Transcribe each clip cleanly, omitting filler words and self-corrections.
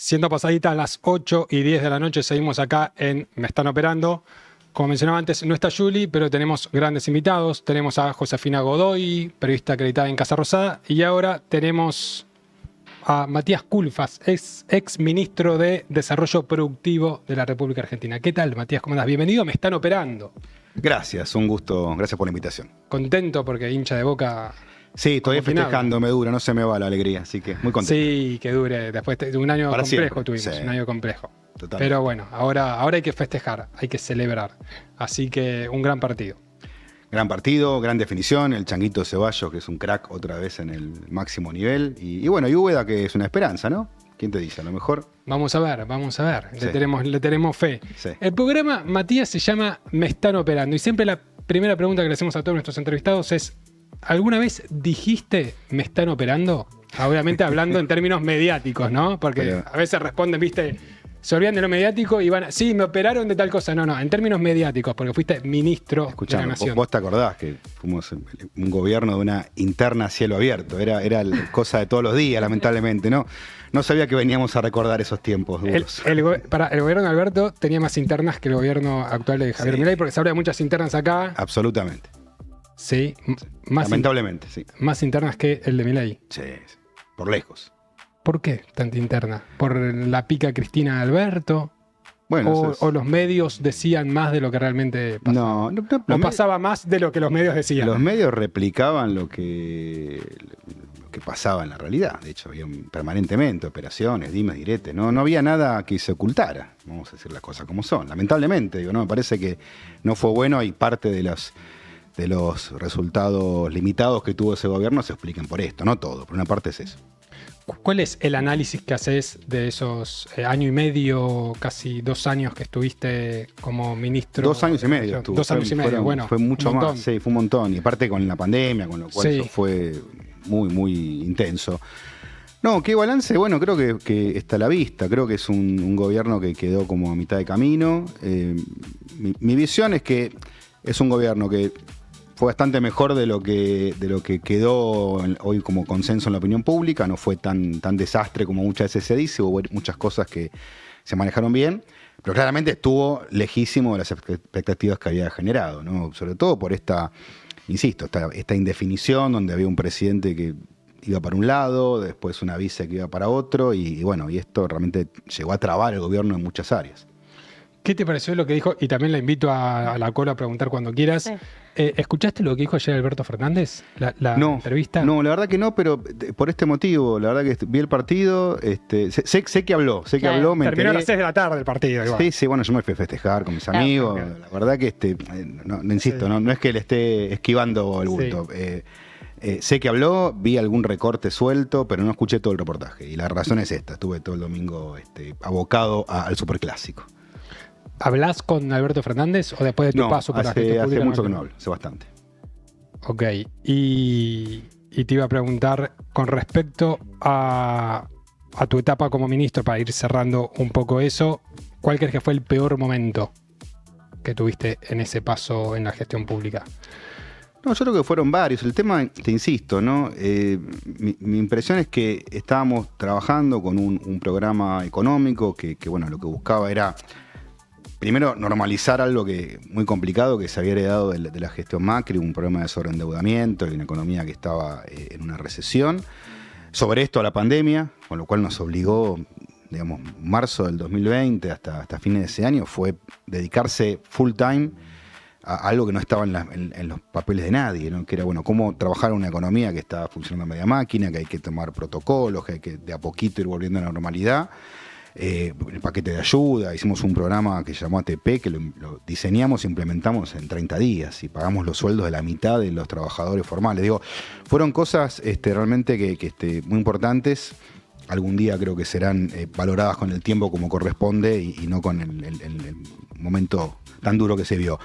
Siendo pasadita a las 8:10 de la noche, seguimos acá en Me Están Operando. Como mencionaba antes, no está Juli, pero tenemos grandes invitados. Tenemos a Josefina Godoy, periodista acreditada en Casa Rosada. Y ahora tenemos a Matías Culfas, ex ministro de Desarrollo Productivo de la República Argentina. ¿Qué tal, Matías? ¿Cómo andás? Bienvenido, Me Están Operando. Gracias, un gusto. Gracias por la invitación. Contento porque hincha de Boca. Sí, todavía festejando, me dura, no se me va la alegría, así que muy contento. Sí, que dure. Después de un año Para complejo siempre. tuvimos, Sí. un año complejo. Totalmente. Pero bueno, ahora hay que festejar, hay que celebrar. Así que un gran partido. Gran partido, gran definición, el Changuito Ceballos, que es un crack otra vez en el máximo nivel. Y bueno, y Úbeda, que es una esperanza, ¿no? ¿Quién te dice? A lo mejor. Vamos a ver. Sí. Le tenemos fe. Sí. El programa, Matías, se llama Me Están Operando. Y siempre la primera pregunta que le hacemos a todos nuestros entrevistados es: ¿alguna vez dijiste me están operando? Obviamente hablando en términos mediáticos, ¿no? Porque Pero a veces responden, viste, se olvidan de lo mediático y van a, sí, me operaron de tal cosa. No, en términos mediáticos, porque fuiste ministro de la escuchame, Nación. vos te acordás que fuimos un gobierno de una interna a cielo abierto. Era cosa de todos los días, lamentablemente, ¿no? No sabía que veníamos a recordar esos tiempos duros. El gobierno de Alberto tenía más internas que el gobierno actual de Javier Sí. Milei, porque se habla de muchas internas acá. Absolutamente. Sí, más Lamentablemente, sí. más internas que el de Milei. Sí, por lejos. ¿Por qué tanta interna? ¿Por la pica Cristina Alberto? Bueno, ¿O los medios decían más de lo que realmente pasaba? no, ¿O pasaba más de lo que los medios decían? Los medios replicaban lo que pasaba en la realidad. De hecho, había permanentemente operaciones, dimes, diretes. No había nada que se ocultara. Vamos a decir las cosas como son. Lamentablemente, digo, no me parece que no fue bueno y parte de los resultados limitados que tuvo ese gobierno se expliquen por esto. No todo, por una parte es eso. ¿Cuál es el análisis que haces de esos año y medio, casi 2 años que estuviste como ministro? 2 años y medio estuvo. 2 años y medio, bueno. Fue mucho un montón. más. Sí, fue un montón. Y aparte con la pandemia, con lo cual Sí. eso fue muy, muy intenso. No, ¿qué balance? Bueno, creo que está a la vista. Creo que es un gobierno que quedó como a mitad de camino. Mi visión es que es un gobierno que fue bastante mejor de lo que quedó hoy como consenso en la opinión pública. No fue tan desastre como muchas veces se dice. Hubo muchas cosas que se manejaron bien. Pero claramente estuvo lejísimo de las expectativas que había generado, ¿no? Sobre todo por esta indefinición donde había un presidente que iba para un lado, después una vice que iba para otro, y bueno, y esto realmente llegó a trabar el gobierno en muchas áreas. ¿Qué te pareció lo que dijo? Y también la invito a la cola a preguntar cuando quieras. Sí. ¿Escuchaste lo que dijo ayer Alberto Fernández? La No, entrevista. No, la verdad que no, pero por este motivo, la verdad que vi el partido, sé que habló, Claro. habló, me Terminó a las enteré. 6 de la tarde el partido. Igual. Sí, bueno, yo me fui a festejar con mis amigos. ok. La verdad que no insisto, Sí. no es que le esté esquivando el bulto. Sí. Sé que habló, vi algún recorte suelto, pero no escuché todo el reportaje. Y la razón es esta: estuve todo el domingo abocado al superclásico. ¿Hablás con Alberto Fernández o después de tu No, paso por la hace gestión pública? mucho que no hablo, hace bastante. Ok, y te iba a preguntar con respecto a tu etapa como ministro, para ir cerrando un poco eso, ¿cuál crees que fue el peor momento que tuviste en ese paso en la gestión pública? No, yo creo que fueron varios. El tema, te insisto, ¿no? Mi impresión es que estábamos trabajando con un programa económico que, bueno, lo que buscaba era, primero, normalizar algo muy complicado que se había heredado de la gestión Macri, un problema de sobreendeudamiento y una economía que estaba en una recesión. Sobre esto, la pandemia, con lo cual nos obligó, digamos, marzo del 2020 hasta fines de ese año, fue dedicarse full time a algo que no estaba en los papeles de nadie, ¿no? Que era, bueno, cómo trabajar una economía que está funcionando a media máquina, que hay que tomar protocolos, que hay que de a poquito ir volviendo a la normalidad. El paquete de ayuda, hicimos un programa que se llamó ATP, que lo diseñamos e implementamos en 30 días y pagamos los sueldos de la mitad de los trabajadores formales. Digo, fueron cosas realmente que muy importantes. Algún día creo que serán valoradas con el tiempo como corresponde y no con el momento tan duro que se vio.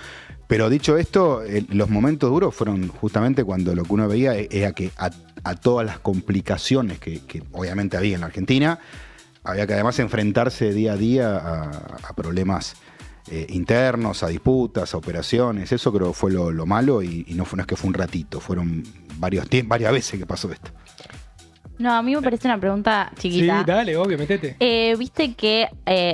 Pero dicho esto, los momentos duros fueron justamente cuando lo que uno veía era que a todas las complicaciones que obviamente había en la Argentina, había que además enfrentarse día a día a problemas internos, a disputas, a operaciones. Eso creo que fue lo malo y no es que fue un ratito, fueron varias veces que pasó esto. No, a mí me parece una pregunta chiquita. Sí, dale, obvio, metete. Viste que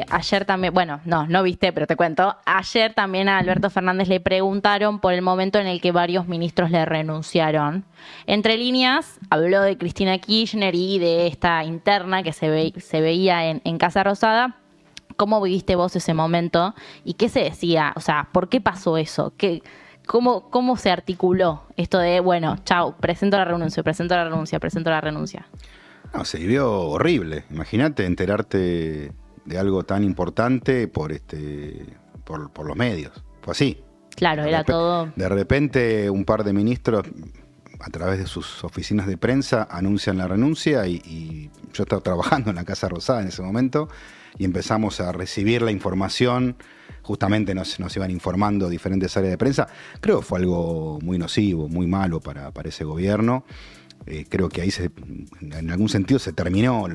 ayer también, bueno, no viste, pero te cuento. Ayer también a Alberto Fernández le preguntaron por el momento en el que varios ministros le renunciaron. Entre líneas, habló de Cristina Kirchner y de esta interna que se veía en Casa Rosada. ¿Cómo viviste vos ese momento? ¿Y qué se decía? O sea, ¿por qué pasó eso? ¿Cómo se articuló esto de, bueno, chau, presento la renuncia, presento la renuncia, presento la renuncia? No, se vivió horrible. Imagínate enterarte de algo tan importante por los medios. Fue así. Claro, era todo... De repente un par de ministros a través de sus oficinas de prensa anuncian la renuncia y yo estaba trabajando en la Casa Rosada en ese momento y empezamos a recibir la información. Justamente nos iban informando diferentes áreas de prensa. Creo que fue algo muy nocivo, muy malo para ese gobierno. Creo que ahí en algún sentido se terminó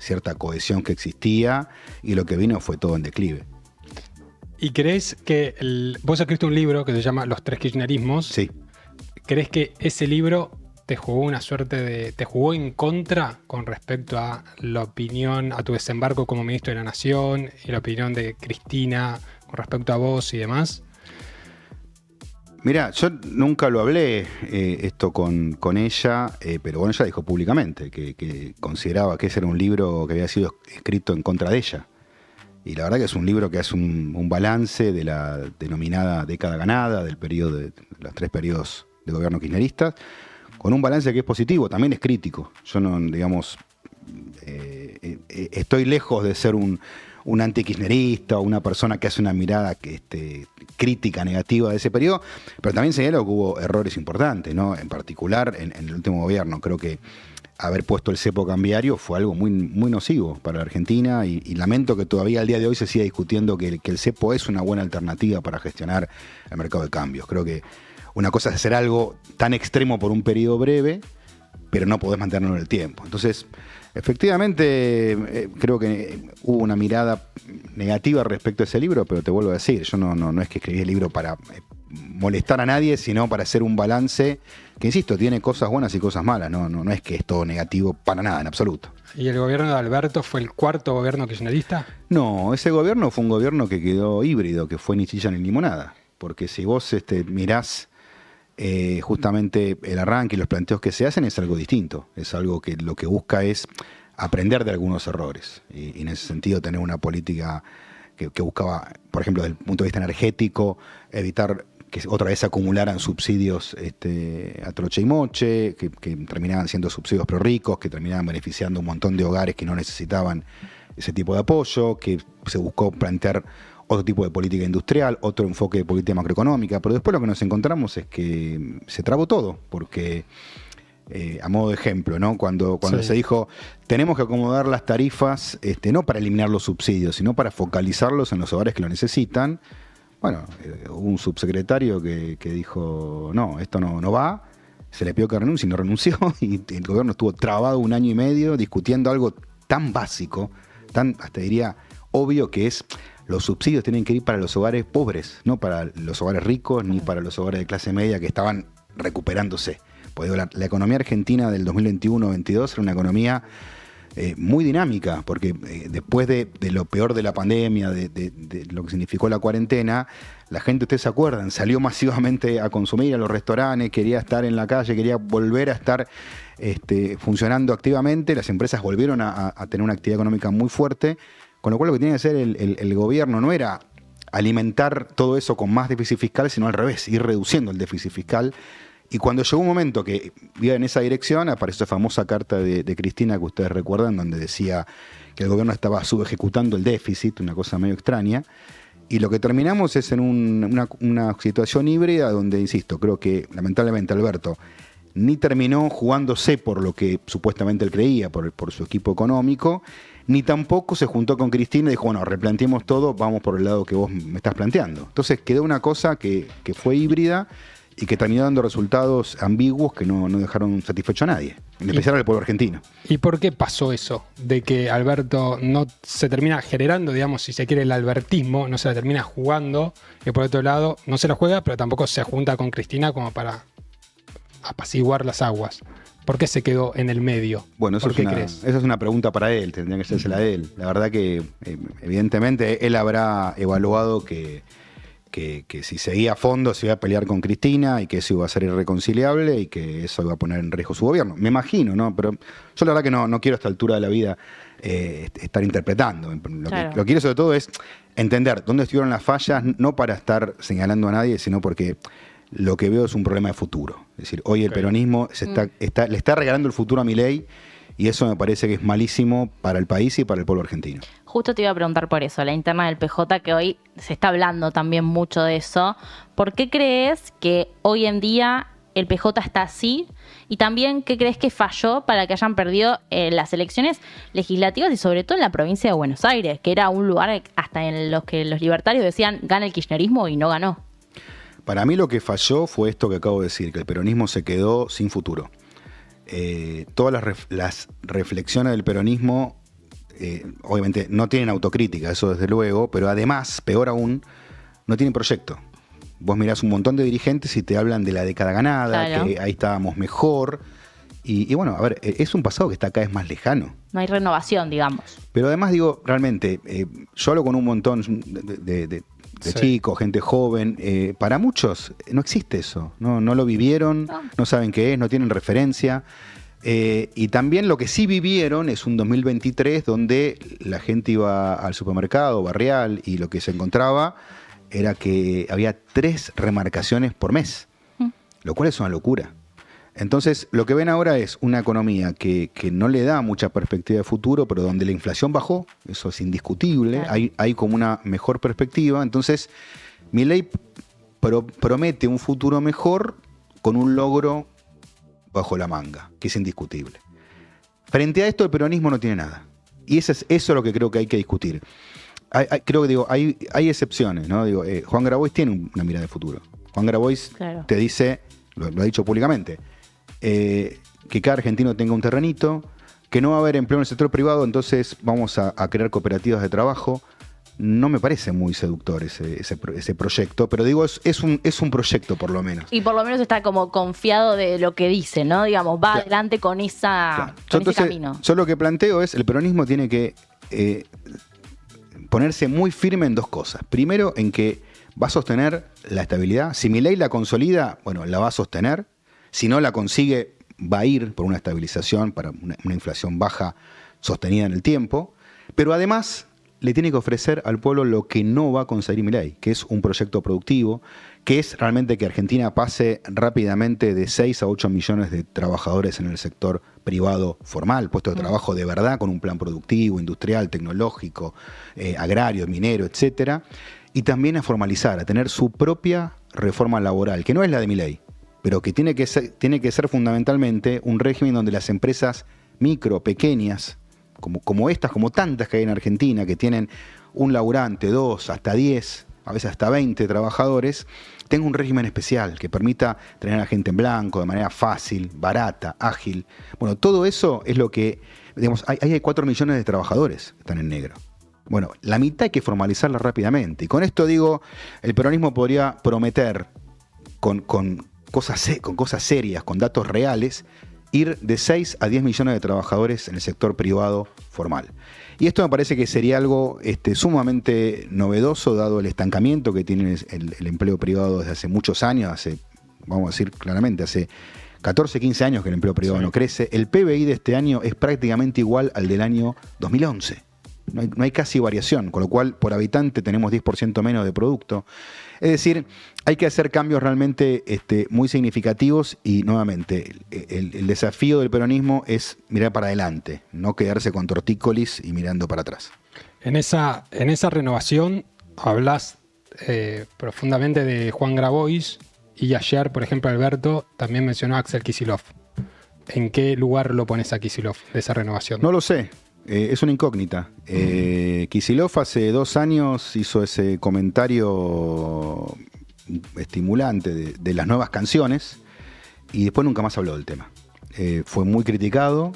cierta cohesión que existía y lo que vino fue todo en declive. ¿Y crees que vos escribiste un libro que se llama Los tres kirchnerismos? Sí. ¿Crees que ese libro te jugó te jugó en contra con respecto a la opinión, a tu desembarco como ministro de la Nación y la opinión de Cristina con respecto a vos y demás? Mirá, yo nunca lo hablé esto con ella, pero bueno, ella dijo públicamente que consideraba que ese era un libro que había sido escrito en contra de ella. Y la verdad que es un libro que hace un balance de la denominada década ganada, del periodo de los 3 periodos de gobierno kirchneristas, con un balance que es positivo, también es crítico. Yo no, digamos, estoy lejos de ser un antikirchnerista o una persona que hace una mirada crítica, negativa de ese periodo, pero también señalo que hubo errores importantes, ¿no? En particular, en el último gobierno, creo que haber puesto el cepo cambiario fue algo muy, muy nocivo para la Argentina y lamento que todavía al día de hoy se siga discutiendo que el cepo es una buena alternativa para gestionar el mercado de cambios. Creo que una cosa es hacer algo tan extremo por un periodo breve, pero no podés mantenerlo en el tiempo. Entonces, efectivamente, creo que hubo una mirada negativa respecto a ese libro, pero te vuelvo a decir, yo no es que escribí el libro para molestar a nadie, sino para hacer un balance que, insisto, tiene cosas buenas y cosas malas. No es que es todo negativo para nada, en absoluto. ¿Y el gobierno de Alberto fue el cuarto gobierno kirchnerista? No, ese gobierno fue un gobierno que quedó híbrido, que fue ni chilla ni limonada. Porque si vos mirás justamente el arranque y los planteos que se hacen, es algo distinto. Es algo que lo que busca es aprender de algunos errores. Y en ese sentido tener una política que buscaba, por ejemplo, desde el punto de vista energético, evitar que otra vez se acumularan subsidios a troche y moche, que terminaban siendo subsidios pro ricos, que terminaban beneficiando a un montón de hogares que no necesitaban ese tipo de apoyo, que se buscó plantear otro tipo de política industrial, otro enfoque de política macroeconómica, pero después lo que nos encontramos es que se trabó todo, porque a modo de ejemplo, ¿no? Cuando sí, se dijo, tenemos que acomodar las tarifas, no para eliminar los subsidios, sino para focalizarlos en los hogares que lo necesitan. Bueno, hubo un subsecretario que dijo, no, esto no va, se le pidió que renuncie y no renunció, y el gobierno estuvo trabado 1 año y medio discutiendo algo tan básico, tan, hasta diría, obvio, que es los subsidios tienen que ir para los hogares pobres, no para los hogares ricos ni para los hogares de clase media que estaban recuperándose. Porque la economía argentina del 2021-22 era una economía muy dinámica, porque después de lo peor de la pandemia, de lo que significó la cuarentena, la gente, ustedes se acuerdan, salió masivamente a consumir a los restaurantes, quería estar en la calle, quería volver a estar funcionando activamente, las empresas volvieron a tener una actividad económica muy fuerte, con lo cual lo que tiene que hacer el gobierno no era alimentar todo eso con más déficit fiscal, sino al revés, ir reduciendo el déficit fiscal. Y cuando llegó un momento que iba en esa dirección, apareció esa famosa carta de Cristina que ustedes recuerdan, donde decía que el gobierno estaba subejecutando el déficit, una cosa medio extraña. Y lo que terminamos es en una situación híbrida donde, insisto, creo que lamentablemente Alberto ni terminó jugándose por lo que supuestamente él creía, por su equipo económico, ni tampoco se juntó con Cristina y dijo, bueno, replanteemos todo, vamos por el lado que vos me estás planteando. Entonces quedó una cosa que fue híbrida y que terminó dando resultados ambiguos que no dejaron satisfecho a nadie, en especial al pueblo argentino. ¿Y por qué pasó eso? De que Alberto no se termina generando, digamos, si se quiere, el albertismo, no se la termina jugando, y por otro lado no se la juega, pero tampoco se junta con Cristina como para apaciguar las aguas. ¿Por qué se quedó en el medio? Bueno, ¿Por qué crees? esa es una pregunta para él, tendría que hacérsela a él. La verdad que, evidentemente, él habrá evaluado que si seguía a fondo se iba a pelear con Cristina y que eso iba a ser irreconciliable y que eso iba a poner en riesgo su gobierno. Me imagino, ¿no? Pero yo la verdad que no quiero a esta altura de la vida estar interpretando. Claro. Lo que quiero sobre todo es entender dónde estuvieron las fallas, no para estar señalando a nadie, sino porque lo que veo es un problema de futuro. Es decir, hoy el peronismo le está regalando el futuro a Milei y eso me parece que es malísimo para el país y para el pueblo argentino. Justo te iba a preguntar por eso, la interna del PJ, que hoy se está hablando también mucho de eso. ¿Por qué crees que hoy en día el PJ está así? Y también, ¿qué crees que falló para que hayan perdido las elecciones legislativas y sobre todo en la provincia de Buenos Aires, que era un lugar hasta en los que los libertarios decían gana el kirchnerismo y no ganó? Para mí lo que falló fue esto que acabo de decir, que el peronismo se quedó sin futuro. Todas las reflexiones del peronismo, obviamente no tienen autocrítica, eso desde luego, pero además, peor aún, no tienen proyecto. Vos mirás un montón de dirigentes y te hablan de la década ganada, claro, que ahí estábamos mejor. Y bueno, a ver, es un pasado que está cada vez más lejano. No hay renovación, digamos. Pero además digo, realmente, yo hablo con un montón de chicos, gente joven. Para muchos no existe eso. No lo vivieron, no saben qué es, no tienen referencia. Y también lo que sí vivieron es un 2023 donde la gente iba al supermercado barrial y lo que se encontraba era que había 3 remarcaciones por mes, lo cual es una locura. Entonces, lo que ven ahora es una economía que no le da mucha perspectiva de futuro, pero donde la inflación bajó, eso es indiscutible, claro. Hay como una mejor perspectiva. Entonces, Milei promete un futuro mejor con un logro bajo la manga, que es indiscutible. Frente a esto, el peronismo no tiene nada. Y eso es lo que creo que hay que discutir. Hay excepciones, ¿no? Juan Grabois tiene una mirada de futuro. Juan Grabois te dice, lo ha dicho públicamente, que cada argentino tenga un terrenito, que no va a haber empleo en el sector privado, entonces vamos a crear cooperativas de trabajo. No me parece muy seductor ese proyecto, pero digo, es un proyecto por lo menos. Y por lo menos está como confiado de lo que dice, ¿no? Digamos, va adelante con ese camino. Yo lo que planteo es, el peronismo tiene que ponerse muy firme en 2 cosas. Primero, en que va a sostener la estabilidad. Si Milei la consolida, bueno, la va a sostener. Si no la consigue, va a ir por una estabilización, para una inflación baja sostenida en el tiempo. Pero además le tiene que ofrecer al pueblo lo que no va a conseguir Milei, que es un proyecto productivo, que es realmente que Argentina pase rápidamente de 6 a 8 millones de trabajadores en el sector privado formal, puestos de trabajo de verdad, con un plan productivo, industrial, tecnológico, agrario, minero, etcétera. Y también a formalizar, a tener su propia reforma laboral, que no es la de Milei, pero que tiene que ser fundamentalmente un régimen donde las empresas micro, pequeñas, como estas, como tantas que hay en Argentina, que tienen un laburante, 2, hasta 10, a veces hasta 20 trabajadores, tenga un régimen especial que permita tener a gente en blanco de manera fácil, barata, ágil. Bueno, todo eso es lo que, digamos, hay 4 millones de trabajadores que están en negro. Bueno, la mitad hay que formalizarla rápidamente. Y con esto digo, el peronismo podría prometer con cosas serias, con datos reales, ir de 6 a 10 millones de trabajadores en el sector privado formal. Y esto me parece que sería algo sumamente novedoso, dado el estancamiento que tiene el empleo privado desde hace muchos años, vamos a decir claramente, hace 14, 15 años que el empleo privado no crece. El PBI de este año es prácticamente igual al del año 2011. No hay casi variación, con lo cual por habitante tenemos 10% menos de producto. Es decir, hay que hacer cambios realmente muy significativos y nuevamente el desafío del peronismo es mirar para adelante, no quedarse con tortícolis y mirando para atrás. En esa renovación hablas profundamente de Juan Grabois y ayer, por ejemplo, Alberto también mencionó a Axel Kicillof. ¿En qué lugar lo pones a Kicillof de esa renovación? No lo sé. Es una incógnita. Kicillof hace 2 años hizo ese comentario estimulante de las nuevas canciones y después nunca más habló del tema. Fue muy criticado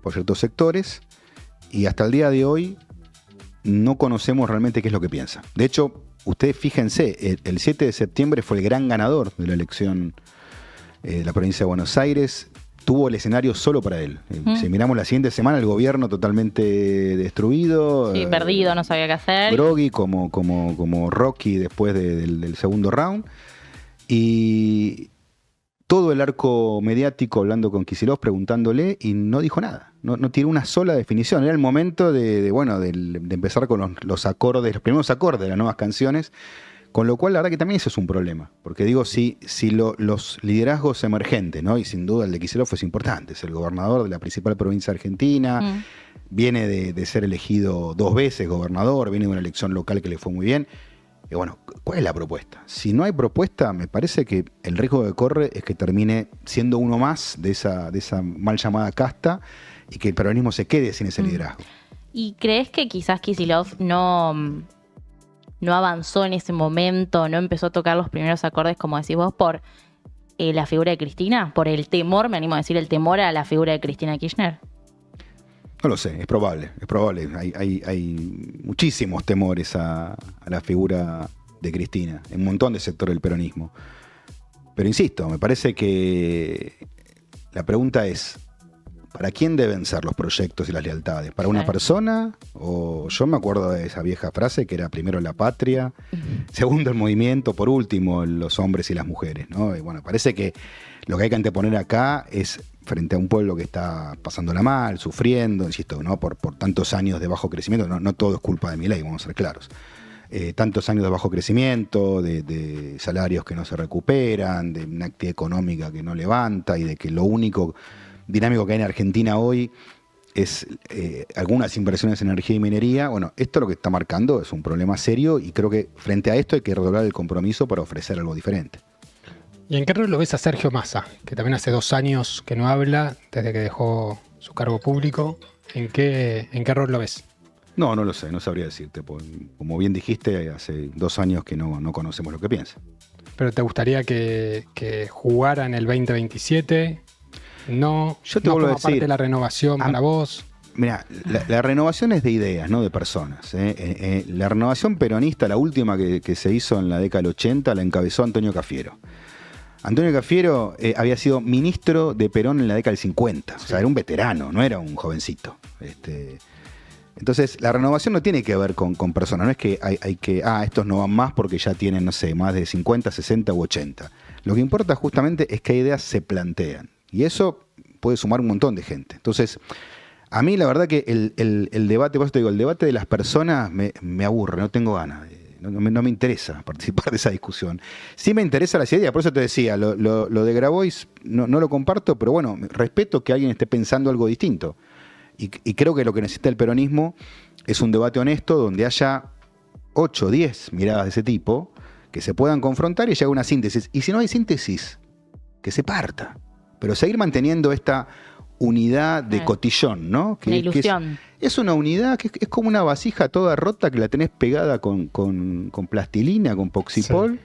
por ciertos sectores y hasta el día de hoy no conocemos realmente qué es lo que piensa. De hecho, ustedes fíjense, el 7 de septiembre fue el gran ganador de la elección de la provincia de Buenos Aires. tuvo el escenario solo para él. Si miramos la siguiente semana, el gobierno totalmente destruido. Sí, perdido, no sabía qué hacer. Groggy como Rocky después del segundo round. Y todo el arco mediático hablando con Kicillof, preguntándole, y no dijo nada. No tiró una sola definición. Era el momento de empezar con los acordes, los primeros acordes de las nuevas canciones. Con lo cual, la verdad que también eso es un problema. Porque digo, si los liderazgos emergentes, ¿no? Y sin duda el de Kicillof es importante, es el gobernador de la principal provincia argentina, viene de ser elegido 2 veces gobernador, viene de una elección local que le fue muy bien. Y bueno, ¿cuál es la propuesta? Si no hay propuesta, me parece que el riesgo que corre es que termine siendo uno más de esa mal llamada casta y que el peronismo se quede sin ese liderazgo. ¿Y crees que quizás Kicillof no avanzó en ese momento, no empezó a tocar los primeros acordes, como decís vos, por la figura de Cristina? ¿Por el temor, me animo a decir, el temor a la figura de Cristina Kirchner? No lo sé, es probable. Hay muchísimos temores a la figura de Cristina, en un montón de sectores del peronismo. Pero insisto, me parece que la pregunta es, ¿para quién deben ser los proyectos y las lealtades? ¿Para una persona? O yo me acuerdo de esa vieja frase que era primero la patria, segundo el movimiento, por último los hombres y las mujeres, ¿no? Y bueno, parece que lo que hay que anteponer acá es frente a un pueblo que está pasándola mal, sufriendo, insisto, ¿no? Por tantos años de bajo crecimiento, no todo es culpa de Milei, vamos a ser claros. Tantos años de bajo crecimiento, de salarios que no se recuperan, de una actividad económica que no levanta y de que lo único dinámico que hay en Argentina hoy es algunas inversiones en energía y minería. Bueno, esto lo que está marcando es un problema serio y creo que frente a esto hay que redoblar el compromiso para ofrecer algo diferente. ¿Y en qué rol lo ves a Sergio Massa? Que también hace 2 años que no habla, desde que dejó su cargo público. ¿En qué rol lo ves? No lo sé, no sabría decirte. Como bien dijiste, hace 2 años que no conocemos lo que piensa. ¿Pero te gustaría que jugara en el 2027? No, yo te no vuelvo a forma decir, parte de la renovación para vos. Mira, la renovación es de ideas, no de personas. La renovación peronista, la última que se hizo en la década del 80, la encabezó Antonio Cafiero. Antonio Cafiero había sido ministro de Perón en la década del 50. O sea, era un veterano, no era un jovencito. Entonces, la renovación no tiene que ver con personas. No es que hay que, estos no van más porque ya tienen, no sé, más de 50, 60 u 80. Lo que importa justamente es qué ideas se plantean. Y eso puede sumar un montón de gente. Entonces, a mí la verdad que el debate, por eso te digo, el debate de las personas me aburre, no tengo ganas. No me interesa participar de esa discusión. Sí me interesa la idea, por eso te decía, lo de Grabois no lo comparto, pero bueno, respeto que alguien esté pensando algo distinto. Y creo que lo que necesita el peronismo es un debate honesto donde haya 8 o 10 miradas de ese tipo que se puedan confrontar y llegar a una síntesis. Y si no hay síntesis, que se parta. Pero seguir manteniendo esta unidad de cotillón, ¿no? Una ilusión. Es una unidad que es como una vasija toda rota que la tenés pegada con plastilina, con poxipol,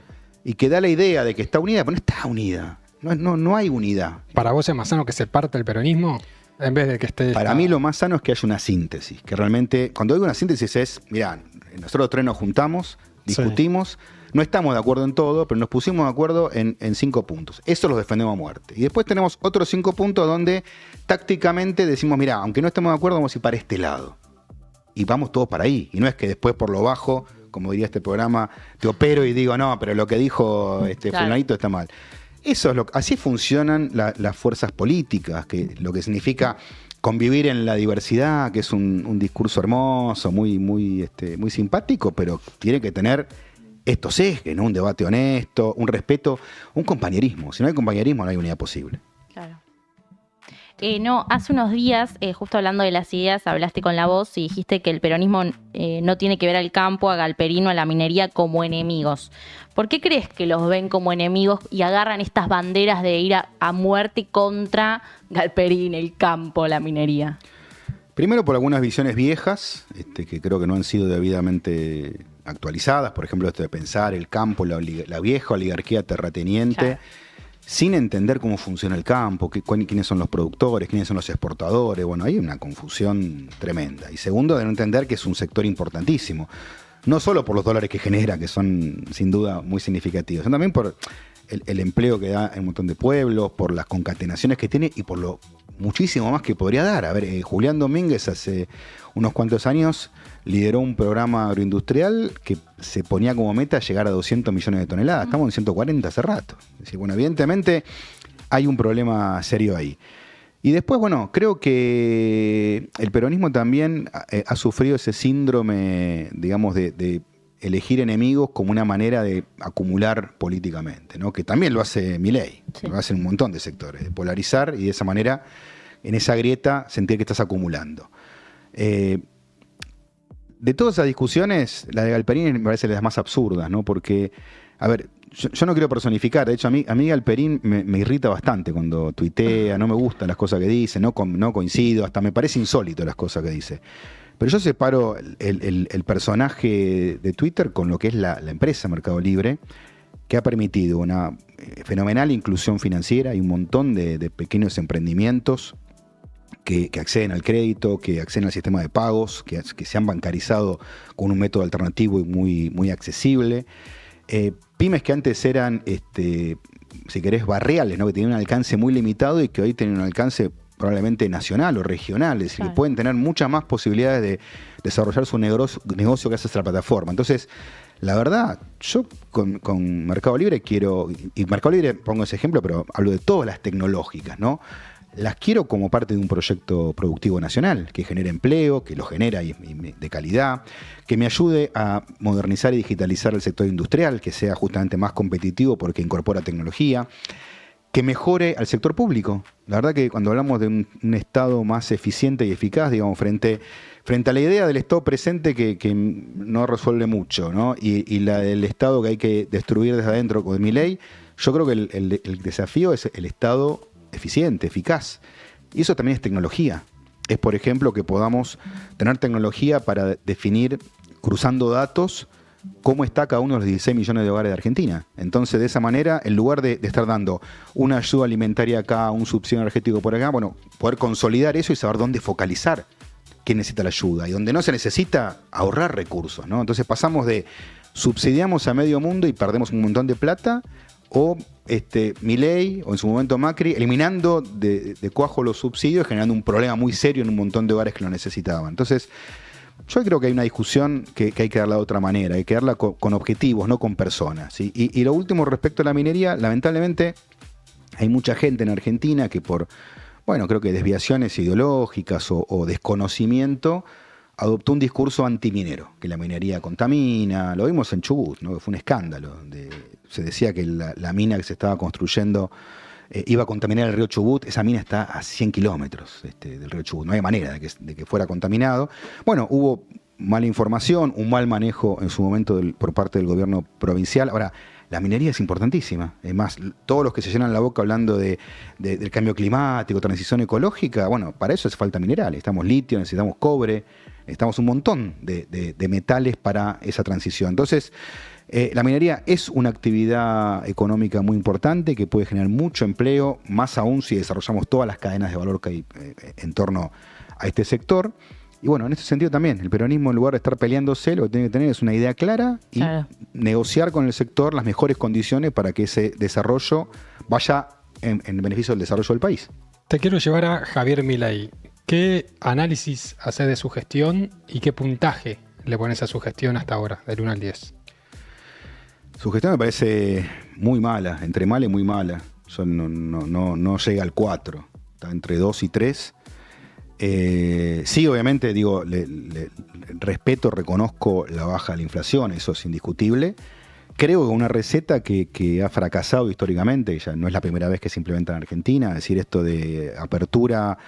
y que da la idea de que está unida, pero no está unida. No hay unidad. ¿Para vos es más sano que se parte el peronismo? En vez de que esté... Para mí lo más sano es que haya una síntesis. Que realmente, cuando digo una síntesis es, mirá, nosotros 3 nos juntamos, discutimos, no estamos de acuerdo en todo, pero nos pusimos de acuerdo en 5 puntos. Eso los defendemos a muerte. Y después tenemos otros 5 puntos donde tácticamente decimos, mirá, aunque no estemos de acuerdo, vamos a ir para este lado. Y vamos todos para ahí. Y no es que después por lo bajo, como diría este programa, te opero y digo, no, pero lo que dijo fulanito está mal. Eso es así funcionan las fuerzas políticas, que lo que significa convivir en la diversidad, que es un discurso hermoso, muy simpático, pero tiene que tener estos ejes, ¿no? Un debate honesto, un respeto, un compañerismo. Si no hay compañerismo, no hay unidad posible. Claro. Hace unos días, justo hablando de las ideas, hablaste con La Voz y dijiste que el peronismo no tiene que ver al campo, a Galperino, a la minería como enemigos. ¿Por qué crees que los ven como enemigos y agarran estas banderas de ir a muerte contra Galperín, el campo, la minería? Primero por algunas visiones viejas, que creo que no han sido debidamente actualizadas. Por ejemplo, esto de pensar el campo, la vieja oligarquía terrateniente, claro, sin entender cómo funciona el campo, quiénes son los productores, quiénes son los exportadores. Bueno, hay una confusión tremenda. Y segundo, de no entender que es un sector importantísimo. No solo por los dólares que genera, que son sin duda muy significativos, sino también por el empleo que da en un montón de pueblos, por las concatenaciones que tiene y por lo muchísimo más que podría dar. A ver, Julián Domínguez hace unos cuantos años lideró un programa agroindustrial que se ponía como meta llegar a 200 millones de toneladas. Estamos en 140 hace rato. Es decir, bueno, evidentemente hay un problema serio ahí. Y después, bueno, creo que el peronismo también ha sufrido ese síndrome, digamos, de elegir enemigos como una manera de acumular políticamente, ¿no? Que también lo hace Milei, sí. Lo hacen un montón de sectores, de polarizar y de esa manera, en esa grieta, sentir que estás acumulando. De todas esas discusiones, la de Galperín me parece de las más absurdas, ¿no? Porque, a ver, yo no quiero personificar, de hecho a mí Galperín me irrita bastante cuando tuitea, no me gustan las cosas que dice, no coincido, hasta me parece insólito las cosas que dice. Pero yo separo el personaje de Twitter con lo que es la empresa Mercado Libre, que ha permitido una fenomenal inclusión financiera y un montón de pequeños emprendimientos que acceden al crédito, que acceden al sistema de pagos, que se han bancarizado con un método alternativo y muy accesible. Pymes que antes eran, si querés, barriales, ¿no? Que tenían un alcance muy limitado y que hoy tienen un alcance probablemente nacional o regional, es decir, claro, que pueden tener muchas más posibilidades de desarrollar su negocio gracias a la plataforma. Entonces, la verdad, yo con Mercado Libre quiero, y Mercado Libre pongo ese ejemplo, pero hablo de todas las tecnológicas, ¿no? Las quiero como parte de un proyecto productivo nacional, que genere empleo, que lo genera y de calidad, que me ayude a modernizar y digitalizar el sector industrial, que sea justamente más competitivo porque incorpora tecnología, que mejore al sector público. La verdad que cuando hablamos de un Estado más eficiente y eficaz, digamos, frente a la idea del Estado presente que no resuelve mucho, ¿no? Y la del Estado que hay que destruir desde adentro con Milei, yo creo que el desafío es el Estado eficiente, eficaz. Y eso también es tecnología. Es, por ejemplo, que podamos tener tecnología para definir, cruzando datos, cómo está cada uno de los 16 millones de hogares de Argentina. Entonces, de esa manera, en lugar de estar dando una ayuda alimentaria acá, un subsidio energético por acá, bueno, poder consolidar eso y saber dónde focalizar quién necesita la ayuda. Y donde no se necesita, ahorrar recursos, ¿no? Entonces pasamos de subsidiamos a medio mundo y perdemos un montón de plata, o Milei, o en su momento Macri, eliminando de cuajo los subsidios, generando un problema muy serio en un montón de hogares que lo necesitaban. Entonces, yo creo que hay una discusión que hay que darla de otra manera, hay que darla con objetivos, no con personas, ¿sí? Y lo último respecto a la minería, lamentablemente hay mucha gente en Argentina que por, bueno, creo que desviaciones ideológicas o desconocimiento, adoptó un discurso antiminero, que la minería contamina. Lo vimos en Chubut, ¿no? Fue un escándalo. Se decía que la mina que se estaba construyendo iba a contaminar el río Chubut. Esa mina está a 100 kilómetros del río Chubut. No hay manera de que fuera contaminado. Bueno, hubo mala información, un mal manejo en su momento por parte del gobierno provincial. Ahora, la minería es importantísima. Es más, todos los que se llenan la boca hablando del cambio climático, transición ecológica, bueno, para eso hace falta minerales. Necesitamos litio, necesitamos cobre, necesitamos un montón de metales para esa transición. Entonces, la minería es una actividad económica muy importante que puede generar mucho empleo, más aún si desarrollamos todas las cadenas de valor que hay en torno a este sector. Y bueno, en este sentido también, el peronismo, en lugar de estar peleándose, lo que tiene que tener es una idea clara y claro, negociar con el sector las mejores condiciones para que ese desarrollo vaya en beneficio del desarrollo del país. Te quiero llevar a Javier Milei. ¿Qué análisis haces de su gestión y qué puntaje le pones a su gestión hasta ahora, del 1 al 10? Su gestión me parece muy mala, entre mala y muy mala. Yo no llega al 4, está entre 2 y 3. Sí, obviamente, digo, respeto, reconozco la baja de la inflación, eso es indiscutible. Creo que una receta que ha fracasado históricamente, ya no es la primera vez que se implementa en Argentina, es decir, esto de apertura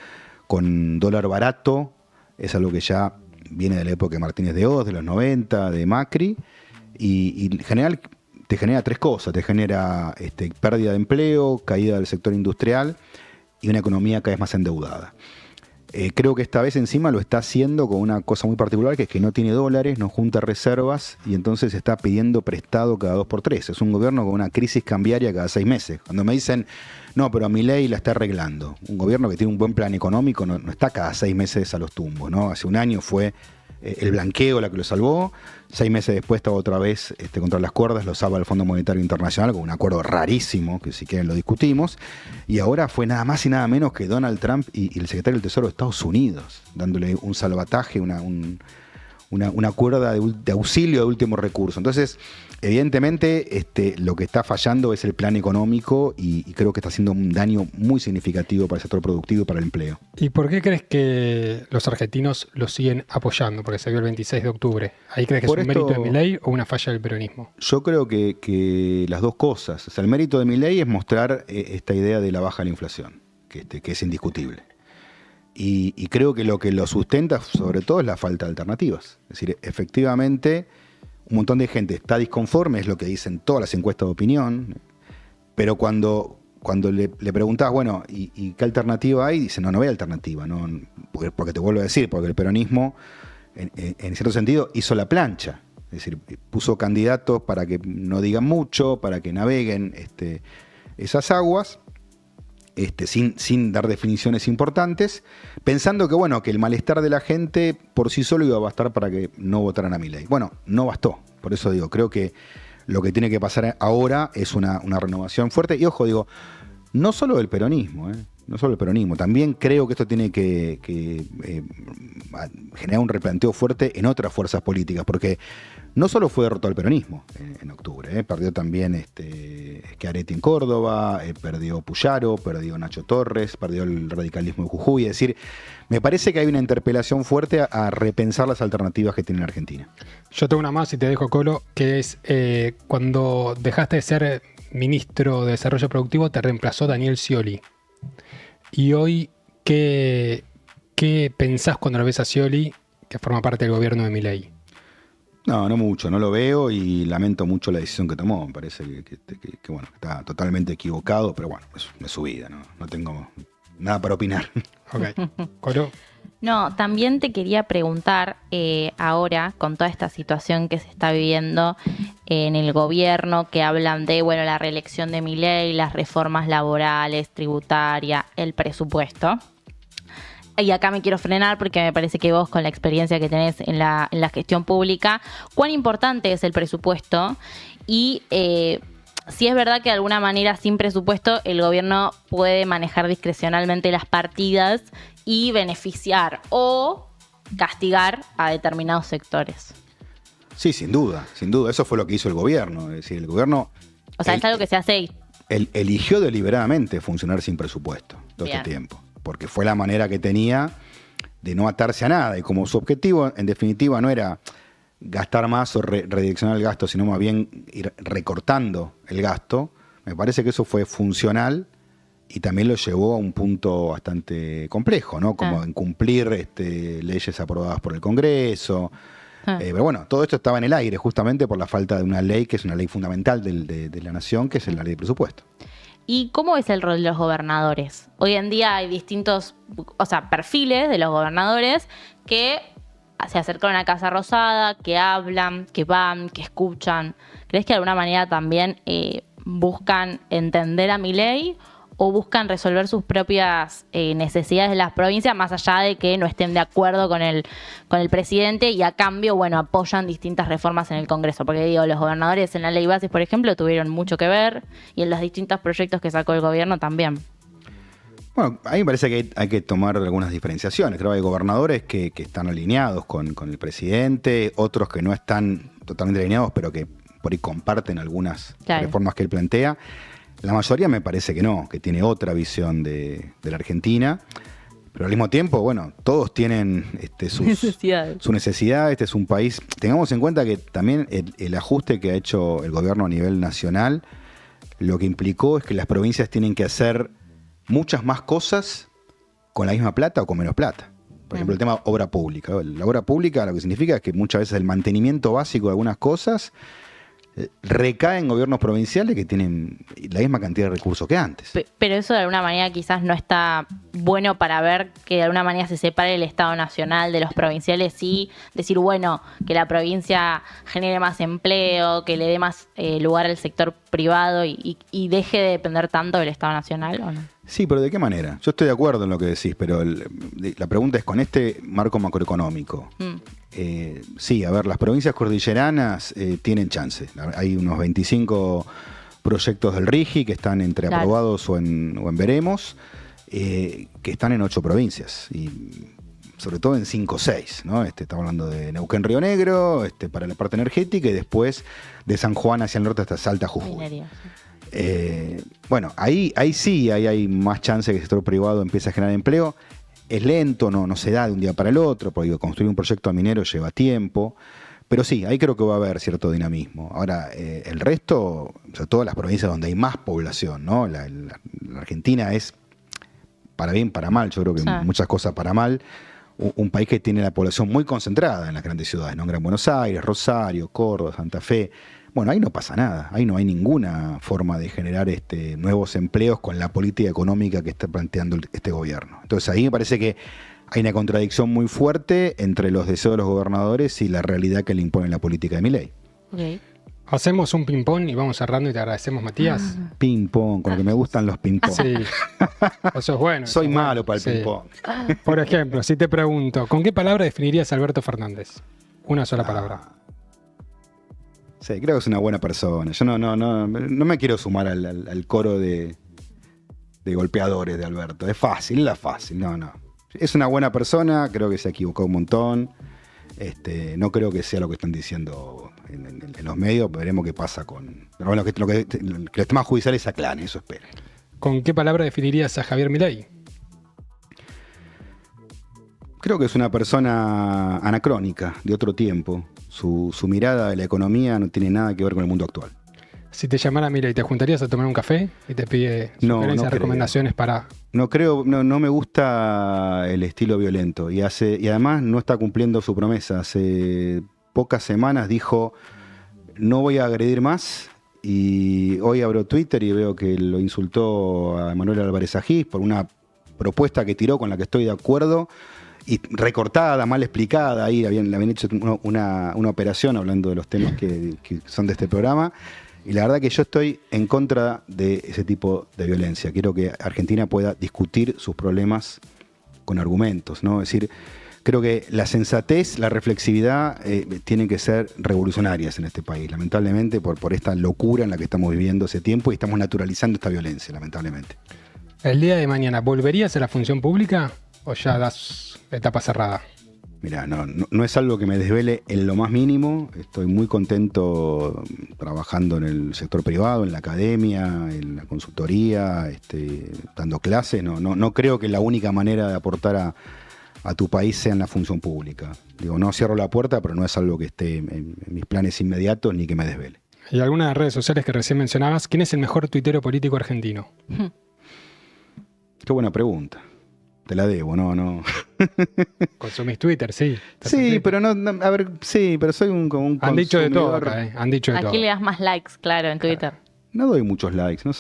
con dólar barato, es algo que ya viene de la época de Martínez de Oz, de los 90, de Macri, y en general te genera tres cosas: te genera pérdida de empleo, caída del sector industrial y una economía cada vez más endeudada. Creo que esta vez encima lo está haciendo con una cosa muy particular, que es que no tiene dólares, no junta reservas y entonces está pidiendo prestado cada 2 por 3. Es un gobierno con una crisis cambiaria cada 6 meses. Cuando me dicen, no, pero a Milei la está arreglando. Un gobierno que tiene un buen plan económico no está cada 6 meses a los tumbos, ¿no? Hace un año fue el blanqueo la que lo salvó. 6 meses después estaba otra vez contra las cuerdas, lo salva el Fondo Monetario Internacional con un acuerdo rarísimo, que si quieren lo discutimos. Y ahora fue nada más y nada menos que Donald Trump y el secretario del Tesoro de Estados Unidos, dándole un salvataje, una cuerda de auxilio de último recurso. Entonces, evidentemente, lo que está fallando es el plan económico y creo que está haciendo un daño muy significativo para el sector productivo y para el empleo. ¿Y por qué crees que los argentinos lo siguen apoyando? Porque se vio el 26 de octubre. ¿Ahí crees que Por es un esto- mérito de Milei o una falla del peronismo? Yo creo que las dos cosas. O sea, el mérito de Milei es mostrar esta idea de la baja de la inflación, que es indiscutible. Y creo que lo sustenta sobre todo es la falta de alternativas. Es decir, efectivamente, un montón de gente está disconforme, es lo que dicen todas las encuestas de opinión, pero cuando le preguntás, bueno, ¿y qué alternativa hay? Dice, no hay alternativa, ¿no? Porque te vuelvo a decir, porque el peronismo, en cierto sentido, hizo la plancha. Es decir, puso candidatos para que no digan mucho, para que naveguen esas aguas, sin dar definiciones importantes, pensando que, bueno, que el malestar de la gente por sí solo iba a bastar para que no votaran a Milei. Bueno, no bastó. Por eso digo, creo que lo que tiene que pasar ahora es una renovación fuerte. Y ojo, digo, no solo del peronismo, no solo el peronismo. También creo que esto tiene que generar un replanteo fuerte en otras fuerzas políticas, porque no solo fue derrotado el peronismo en octubre, perdió también Schiaretti en Córdoba, perdió Puyaro, perdió Nacho Torres, perdió el radicalismo de Jujuy. Es decir, me parece que hay una interpelación fuerte a repensar las alternativas que tiene la Argentina. Yo tengo una más y te dejo, Colo, que es cuando dejaste de ser ministro de Desarrollo Productivo, te reemplazó Daniel Scioli. Y hoy, ¿qué pensás cuando lo ves a Scioli, que forma parte del gobierno de Milei? No mucho, no lo veo y lamento mucho la decisión que tomó. Me parece que bueno, está totalmente equivocado, pero bueno, es su vida, no tengo nada para opinar. Ok. Colo. No, también te quería preguntar ahora, con toda esta situación que se está viviendo en el gobierno, que hablan de, bueno, la reelección de Milei, las reformas laborales, tributaria, el presupuesto. Y acá me quiero frenar porque me parece que vos, con la experiencia que tenés en la gestión pública, cuán importante es el presupuesto y si es verdad que de alguna manera sin presupuesto el gobierno puede manejar discrecionalmente las partidas y beneficiar o castigar a determinados sectores. Sí, sin duda. Eso fue lo que hizo el gobierno. Es decir, el gobierno O sea, es algo que se hace. eligió deliberadamente funcionar sin presupuesto todo Bien. este tiempo, porque fue la manera que tenía de no atarse a nada. Y como su objetivo, en definitiva, no era gastar más o redireccionar el gasto, sino más bien ir recortando el gasto, me parece que eso fue funcional y también lo llevó a un punto bastante complejo, ¿no? Como incumplir leyes aprobadas por el Congreso. Pero bueno, todo esto estaba en el aire justamente por la falta de una ley que es una ley fundamental de la nación, que es la ley de presupuesto. ¿Y cómo es el rol de los gobernadores? Hoy en día hay distintos, perfiles de los gobernadores que se acercan a la Casa Rosada, que hablan, que van, que escuchan. ¿Crees que de alguna manera también buscan entender a Milei o buscan resolver sus propias necesidades de las provincias, más allá de que no estén de acuerdo con el presidente y a cambio, bueno, apoyan distintas reformas en el Congreso? Porque digo, los gobernadores en la ley bases, por ejemplo, tuvieron mucho que ver y en los distintos proyectos que sacó el gobierno también. Bueno, a mí me parece que hay que tomar algunas diferenciaciones. Creo que hay gobernadores que están alineados con el presidente, otros que no están totalmente alineados, pero que por ahí comparten algunas reformas que él plantea. La mayoría me parece que no, que tiene otra visión de la Argentina. Pero al mismo tiempo, bueno, todos tienen sus necesidades. Este es un país. Tengamos en cuenta que también el ajuste que ha hecho el gobierno a nivel nacional, lo que implicó es que las provincias tienen que hacer muchas más cosas con la misma plata o con menos plata. Por ejemplo, el tema obra pública. La obra pública lo que significa es que muchas veces el mantenimiento básico de algunas cosas recae en gobiernos provinciales que tienen la misma cantidad de recursos que antes. Pero eso de alguna manera quizás no está bueno para ver que de alguna manera se separe el Estado nacional de los provinciales y decir, bueno, que la provincia genere más empleo, que le dé más lugar al sector privado y deje de depender tanto del Estado nacional, ¿o no? Sí, pero ¿de qué manera? Yo estoy de acuerdo en lo que decís, pero la pregunta es, con este marco macroeconómico, Sí, a ver, las provincias cordilleranas tienen chance. Hay unos 25 proyectos del RIGI que están entre Claro. aprobados o en veremos, que están en 8 provincias. Y sobre todo en 5 o 6, ¿no? Estamos hablando de Neuquén, Río Negro, para la parte energética, y después de San Juan hacia el norte hasta Salta, Jujuy. Minería, sí. Bueno, ahí sí hay más chance que el sector privado empiece a generar empleo. Es lento, no se da de un día para el otro, porque construir un proyecto minero lleva tiempo. Pero sí, ahí creo que va a haber cierto dinamismo. Ahora, el resto, sobre todo las provincias donde hay más población, ¿no? La Argentina es, para bien, para mal, yo creo que Sí. muchas cosas para mal, un país que tiene la población muy concentrada en las grandes ciudades, ¿no? En Gran Buenos Aires, Rosario, Córdoba, Santa Fe. Bueno, ahí no pasa nada, ahí no hay ninguna forma de generar nuevos empleos con la política económica que está planteando este gobierno. Entonces ahí me parece que hay una contradicción muy fuerte entre los deseos de los gobernadores y la realidad que le impone la política de Milei. Ok. Hacemos un ping-pong y vamos cerrando y te agradecemos, Matías. Ping pong, con lo que me gustan los ping pong. Sí. Eso es bueno. Soy eso es malo bueno. para el Sí. ping pong. Por ejemplo, si te pregunto, ¿con qué palabra definirías a Alberto Fernández? Una sola palabra. Sí, creo que es una buena persona. Yo no me quiero sumar al coro de golpeadores de Alberto. Es fácil, no. Es una buena persona, creo que se equivocó un montón. No creo que sea lo que están diciendo en los medios. Veremos qué pasa con... Pero bueno, que los temas judiciales se aclaren, eso espero. ¿Con qué palabra definirías a Javier Milei? Creo que es una persona anacrónica, de otro tiempo. Su mirada de la economía no tiene nada que ver con el mundo actual. Si te llamara Milei, ¿te juntarías a tomar un café y te pide No, sugerencias, no creo. recomendaciones para... No creo, no me gusta el estilo violento y además no está cumpliendo su promesa. Hace pocas semanas dijo, no voy a agredir más, y hoy abro Twitter y veo que lo insultó a Manuel Álvarez Agís por una propuesta que tiró con la que estoy de acuerdo, y recortada, mal explicada. Ahí le habían hecho una operación hablando de los temas que son de este programa. Y la verdad que yo estoy en contra de ese tipo de violencia. Quiero que Argentina pueda discutir sus problemas con argumentos, ¿no? Es decir, creo que la sensatez, la reflexividad tienen que ser revolucionarias en este país, lamentablemente, por esta locura en la que estamos viviendo hace tiempo, y estamos naturalizando esta violencia, lamentablemente. El día de mañana, ¿volverías a la función pública o ya das etapa cerrada? Mirá, no es algo que me desvele en lo más mínimo. Estoy muy contento trabajando en el sector privado, en la academia, en la consultoría, dando clases. No creo que la única manera de aportar a tu país sea en la función pública. Digo, no cierro la puerta, pero no es algo que esté en mis planes inmediatos ni que me desvele. Y algunas de las redes sociales que recién mencionabas, ¿quién es el mejor tuitero político argentino? Qué buena pregunta. Te la debo, no. Consumís Twitter, sí. Sí, pero a ver, sí, pero soy un Han dicho de todo consumidor. acá, Han dicho de ¿A todo. quién le das más likes, claro, en Twitter? No doy muchos likes, no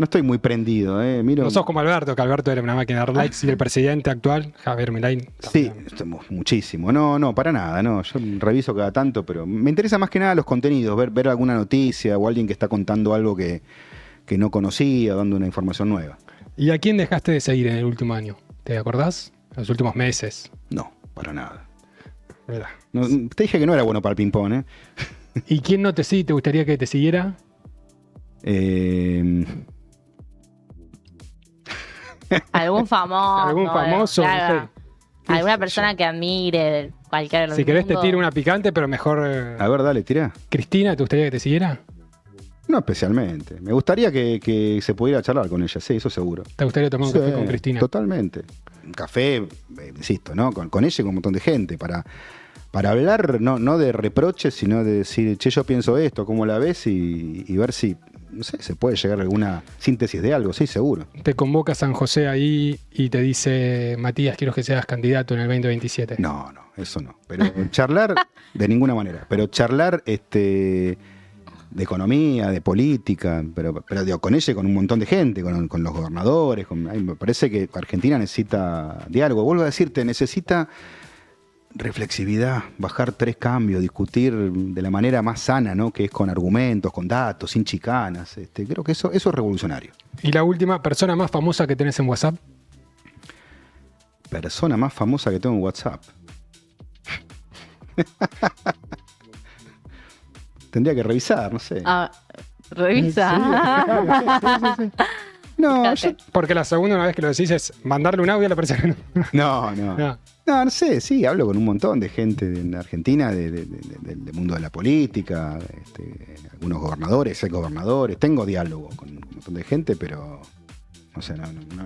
estoy muy prendido, Miro. No sos como Alberto, que Alberto era una máquina de dar likes, y el presidente actual, Javier Milei. Sí, también. muchísimo. No, para nada, no. Yo reviso cada tanto, pero me interesa más que nada los contenidos, ver alguna noticia o alguien que está contando algo que no conocía, dando una información nueva. ¿Y a quién dejaste de seguir en el último año? ¿Te acordás? En los últimos meses. No, para nada. Mirá. No, te dije que no era bueno para el ping-pong, ¿eh? ¿Y quién no te sigue? ¿Te gustaría que te siguiera? ¿Algún famoso? ¿Algún famoso? Claro. No sé. ¿Alguna Sí, persona que admire? Cualquier Si querés te mundo? tiro una picante, pero mejor... A ver, dale, tirá. Cristina, ¿te gustaría que te siguiera? No especialmente. Me gustaría que se pudiera charlar con ella, sí, eso seguro. ¿Te gustaría tomar un Sí, café con Cristina? Totalmente. Un café, insisto, ¿no? Con ella y con un montón de gente, para hablar no de reproches, sino de decir, che, yo pienso esto, ¿cómo la ves? Y ver si, no sé, se puede llegar a alguna síntesis de algo, sí, seguro. Te convoca San José ahí y te dice, Matías, quiero que seas candidato en el 2027. No, eso no. Pero charlar, de ninguna manera. Pero charlar de economía, de política, pero digo, con ella y con un montón de gente, con los gobernadores. Me parece que Argentina necesita diálogo. Vuelvo a decirte, necesita reflexividad, bajar 3 cambios, discutir de la manera más sana, ¿no? Que es con argumentos, con datos, sin chicanas. Creo que eso es revolucionario. Y la última, persona más famosa que tenés en WhatsApp. Persona más famosa que tengo en WhatsApp. Tendría que revisar, no sé. Ah, revisa. No, Fíjate. Porque la segunda, una vez que lo decís, es mandarle un audio a la persona. no. No. No sé, sí, hablo con un montón de gente en Argentina del mundo de la política, algunos gobernadores, exgobernadores. Tengo diálogo con un montón de gente, pero no sé,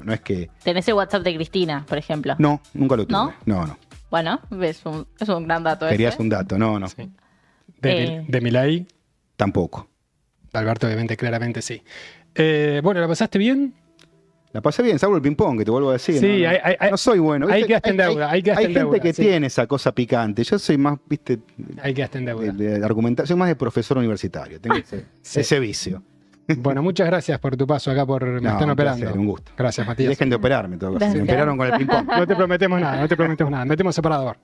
no es que... Tenés el WhatsApp de Cristina, por ejemplo. No, nunca lo tuve. ¿No? No. Bueno, es un gran dato Querías ese. un dato, no. Sí. Eh. De Milei, Tampoco. Alberto, obviamente, claramente sí. Bueno, ¿la pasaste bien? La pasé bien, salvo el ping-pong, que te vuelvo a decir. Sí, no, no soy bueno. ahí ¿viste? quedaste en deuda, ahí quedaste hay en gente deuda, que sí. tiene esa cosa picante. Yo soy más, viste, Ahí quedaste en deuda. de argumentar. Soy más de profesor universitario. Tengo Sí. ese vicio. Bueno, muchas gracias por tu paso acá por Me No, Están un Operando. placer, un gusto. Gracias, Y Matías. dejen de operarme, en todo caso. Gracias. Me operaron con el ping-pong. No te prometemos nada, metemos separador.